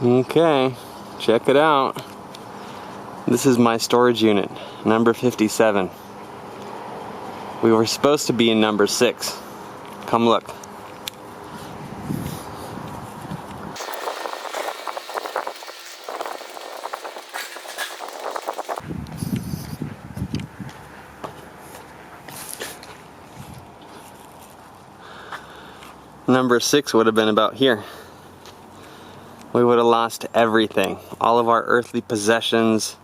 Okay, check it out. This is my storage unit, number 57. We were supposed to be in number 6. Come look. Number 6 would have been about here. We would have lost everything. All of our earthly possessions,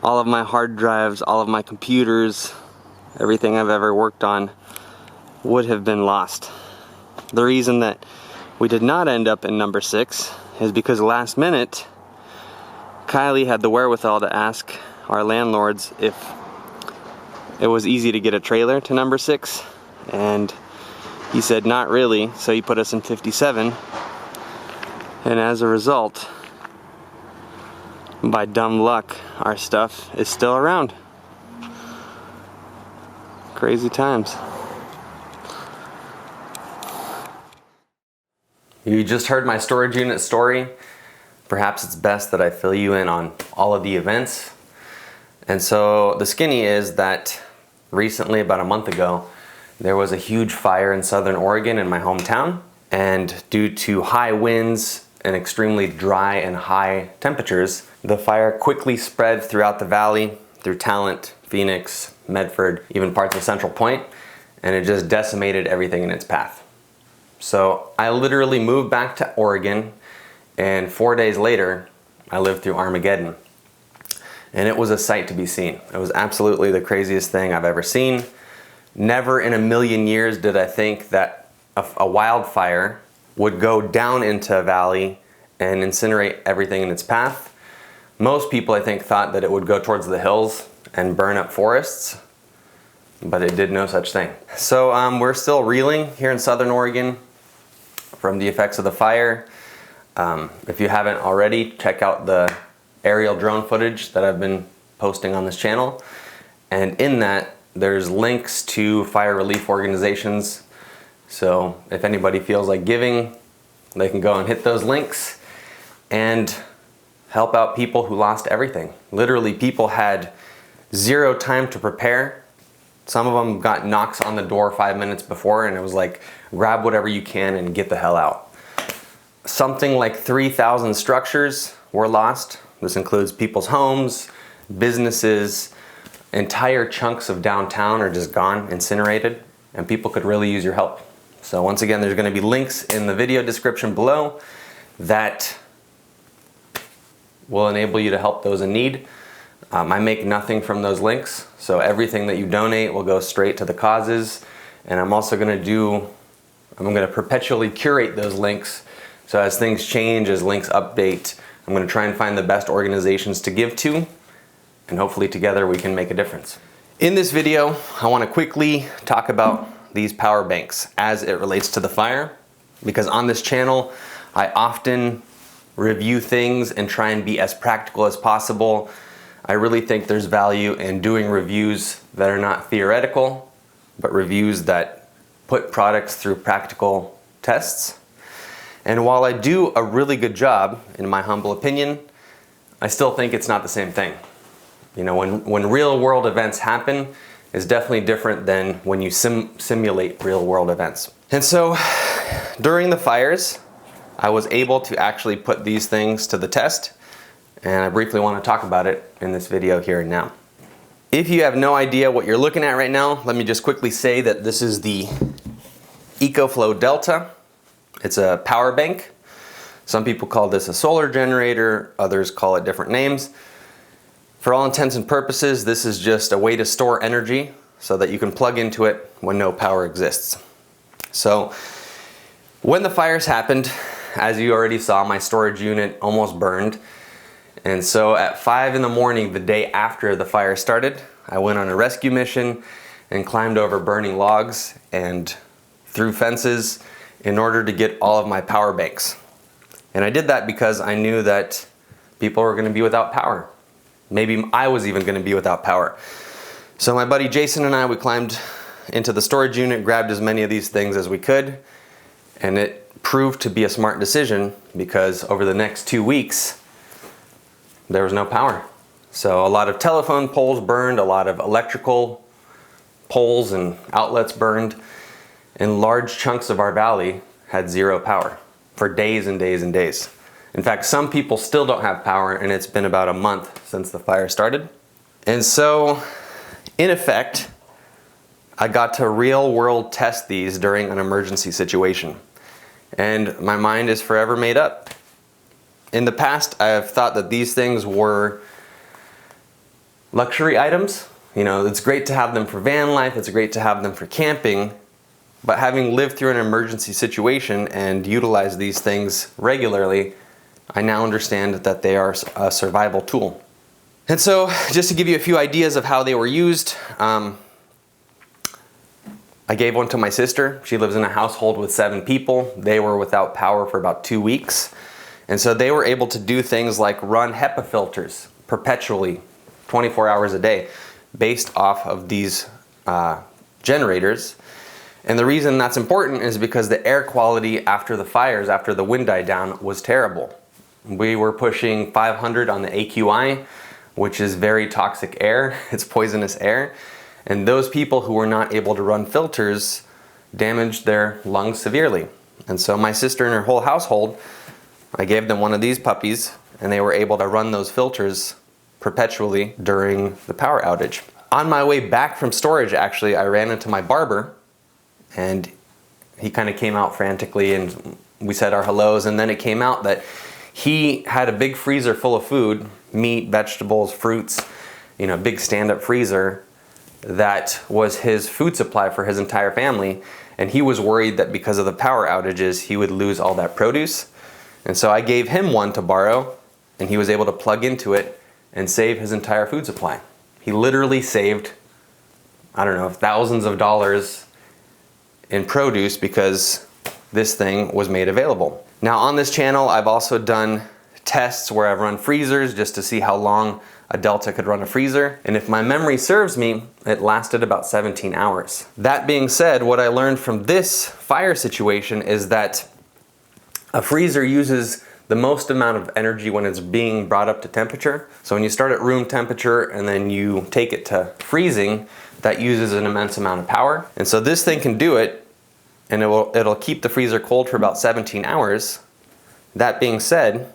all of my hard drives, all of my computers, everything I've ever worked on would have been lost. The reason that we did not end up in number 6 is because last minute, Kiley had the wherewithal to ask our landlords if it was easy to get a trailer to number 6, and he said not really, so he put us in 57. And as a result, by dumb luck, our stuff is still around. Crazy times. You just heard my storage unit story. Perhaps it's best that I fill you in on all of the events. And so the skinny is that recently, about a month ago, there was a huge fire in southern Oregon in my hometown. And due to high winds and extremely dry and high temperatures, the fire quickly spread throughout the valley, through Talent, Phoenix, Medford, even parts of Central Point, and it just decimated everything in its path. So I literally moved back to Oregon, and 4 days later, I lived through Armageddon. And it was a sight to be seen. It was absolutely the craziest thing I've ever seen. Never in a million years did I think that a wildfire would go down into a valley and incinerate everything in its path. Most people, I think, thought that it would go towards the hills and burn up forests, but it did no such thing. So we're still reeling here in southern Oregon from the effects of the fire. If you haven't already, check out the aerial drone footage that I've been posting on this channel. And in that, there's links to fire relief organizations. So if anybody feels like giving, they can go and hit those links and help out people who lost everything. Literally, people had zero time to prepare. Some of them got knocks on the door 5 minutes before, and it was like, grab whatever you can and get the hell out. Something like 3,000 structures were lost. This includes people's homes, businesses, entire chunks of downtown are just gone, incinerated, and people could really use your help. So once again, there's going to be links in the video description below that will enable you to help those in need. I make nothing from those links, so everything that you donate will go straight to the causes. And I'm also going to perpetually curate those links. So as things change, as links update, I'm going to try and find the best organizations to give to, and hopefully together we can make a difference. In this video, I want to quickly talk about these power banks as it relates to the fire, because on this channel I often review things and try and be as practical as possible. I really think there's value in doing reviews that are not theoretical, but reviews that put products through practical tests. And while I do a really good job, in my humble opinion, I still think it's not the same thing. You know, when real world events happen, is definitely different than when you simulate real world events. And so during the fires, I was able to actually put these things to the test, and I briefly want to talk about it in this video here and now. If you have no idea what you're looking at right now, let me just quickly say that this is the EcoFlow Delta. It's a power bank. Some people call this a solar generator, others call it different names. For all intents and purposes, this is just a way to store energy so that you can plug into it when no power exists. So when the fires happened, as you already saw, my storage unit almost burned. And so at 5 in the morning, the day after the fire started, I went on a rescue mission and climbed over burning logs and through fences in order to get all of my power banks. And I did that because I knew that people were going to be without power. Maybe I was even going to be without power. So my buddy Jason and I, we climbed into the storage unit, grabbed as many of these things as we could, and it proved to be a smart decision because over the next 2 weeks, there was no power. So a lot of telephone poles burned, a lot of electrical poles and outlets burned, and large chunks of our valley had zero power for days and days and days. In fact, some people still don't have power, and it's been about a month since the fire started. And so, in effect, I got to real world test these during an emergency situation. And my mind is forever made up. In the past, I have thought that these things were luxury items. You know, it's great to have them for van life, it's great to have them for camping, but having lived through an emergency situation and utilized these things regularly, I now understand that they are a survival tool. And so, just to give you a few ideas of how they were used, I gave one to my sister. She lives in a household with 7 people. They were without power for about 2 weeks. And so they were able to do things like run HEPA filters perpetually, 24 hours a day, based off of these generators. And the reason that's important is because the air quality after the fires, after the wind died down, was terrible. We were pushing 500 on the AQI, which is very toxic air. It's poisonous air. And those people who were not able to run filters damaged their lungs severely. And so my sister and her whole household, I gave them one of these puppies, and they were able to run those filters perpetually during the power outage. On my way back from storage, actually, I ran into my barber, and he kind of came out frantically, and we said our hellos, and then it came out that he had a big freezer full of food, meat, vegetables, fruits, you know, big stand-up freezer that was his food supply for his entire family, and he was worried that because of the power outages, he would lose all that produce. And so I gave him one to borrow, and he was able to plug into it and save his entire food supply. He literally saved, I don't know, thousands of dollars in produce because this thing was made available. Now on this channel, I've also done tests where I've run freezers just to see how long a Delta could run a freezer. And if my memory serves me, it lasted about 17 hours. That being said, what I learned from this fire situation is that a freezer uses the most amount of energy when it's being brought up to temperature. So when you start at room temperature and then you take it to freezing, that uses an immense amount of power. And so this thing can do it, and it'll keep the freezer cold for about 17 hours. That being said,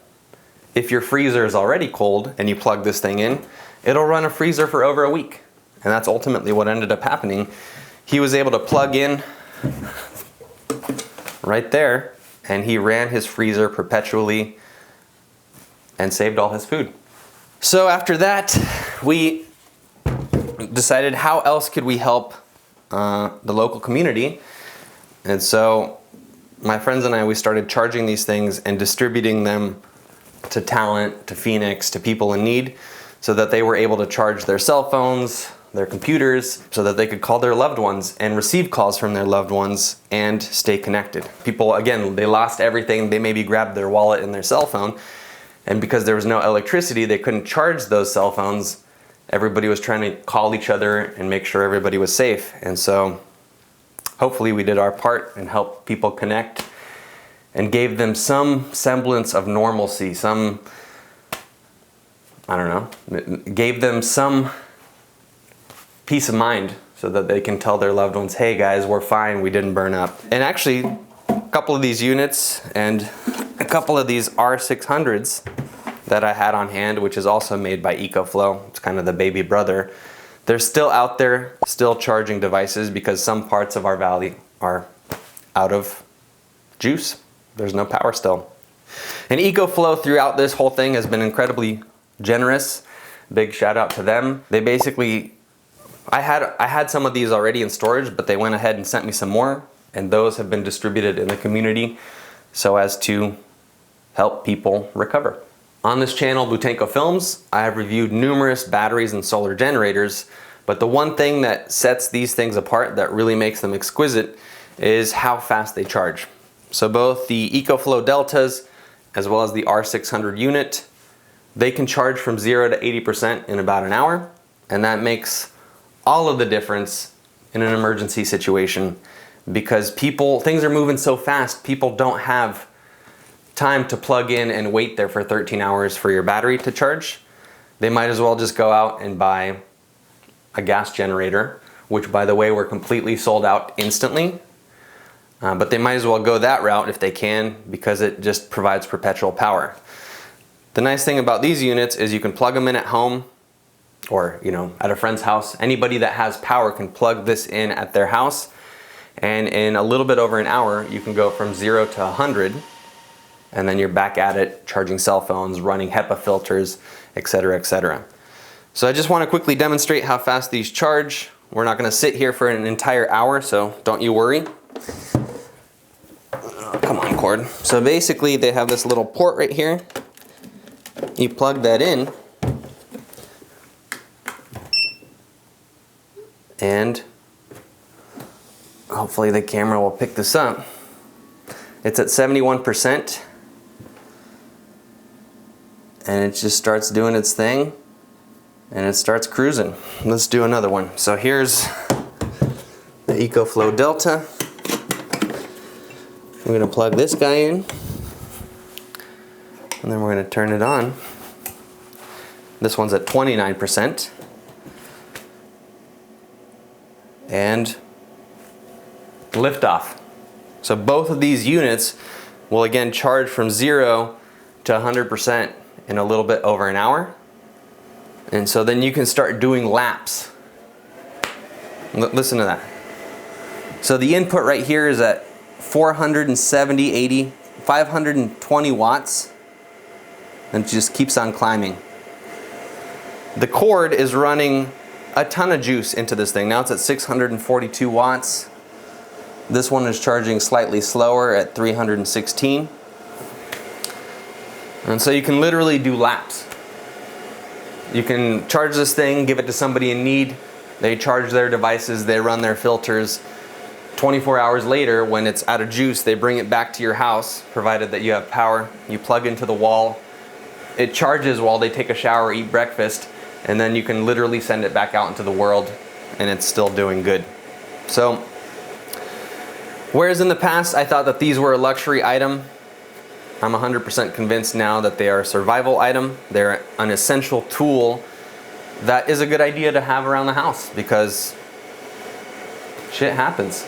if your freezer is already cold and you plug this thing in, it'll run a freezer for over a week. And that's ultimately what ended up happening. He was able to plug in right there, and he ran his freezer perpetually and saved all his food. So after that, we decided how else could we help the local community. And so my friends and I, we started charging these things and distributing them to talent, to Phoenix, to people in need, so that they were able to charge their cell phones, their computers, so that they could call their loved ones and receive calls from their loved ones and stay connected. People, again, they lost everything. They maybe grabbed their wallet and their cell phone, and because there was no electricity, they couldn't charge those cell phones. Everybody was trying to call each other and make sure everybody was safe. And so hopefully we did our part and helped people connect and gave them some semblance of normalcy, some, I don't know, gave them some peace of mind so that they can tell their loved ones, hey guys, we're fine, we didn't burn up. And actually, a couple of these units and a couple of these R600s that I had on hand, which is also made by EcoFlow, it's kind of the baby brother, they're still out there, still charging devices because some parts of our valley are out of juice. There's no power still. And EcoFlow throughout this whole thing has been incredibly generous. Big shout out to them. They basically, I had some of these already in storage, but they went ahead and sent me some more, and those have been distributed in the community so as to help people recover. On this channel, Butenko Films, I have reviewed numerous batteries and solar generators, but the one thing that sets these things apart that really makes them exquisite is how fast they charge. So both the EcoFlow Deltas as well as the R600 unit, they can charge from 0 to 80% in about an hour, and that makes all of the difference in an emergency situation because things are moving so fast, people don't have time to plug in and wait there for 13 hours for your battery to charge. They might as well just go out and buy a gas generator, which by the way, we're completely sold out instantly. But they might as well go that route if they can, because it just provides perpetual power. The nice thing about these units is you can plug them in at home or at a friend's house. Anybody that has power can plug this in at their house, and in a little bit over an hour you can go from 0 to 100, and then you're back at it charging cell phones, running HEPA filters, etc., etc. So I just want to quickly demonstrate how fast these charge. We're not going to sit here for an entire hour, so don't you worry. Oh, come on, cord. So basically they have this little port right here. You plug that in, and hopefully the camera will pick this up. It's at 71%, and it just starts doing its thing, and it starts cruising. Let's do another one. So here's the EcoFlow Delta. We're going to plug this guy in, and then we're going to turn it on. This one's at 29%. And liftoff. So both of these units will again charge from 0 to 100% in a little bit over an hour. And so then you can start doing laps. Listen to that. So the input right here is at 470, 80, 520 watts, and it just keeps on climbing. The cord is running a ton of juice into this thing. Now it's at 642 watts. This one is charging slightly slower at 316. And so you can literally do laps. You can charge this thing, give it to somebody in need. They charge their devices, they run their filters. 24 hours later, when it's out of juice, they bring it back to your house, provided that you have power. You plug into the wall. It charges while they take a shower, eat breakfast, and then you can literally send it back out into the world, and it's still doing good. So, whereas in the past I thought that these were a luxury item, I'm 100% convinced now that they are a survival item. They're an essential tool that is a good idea to have around the house, because shit happens.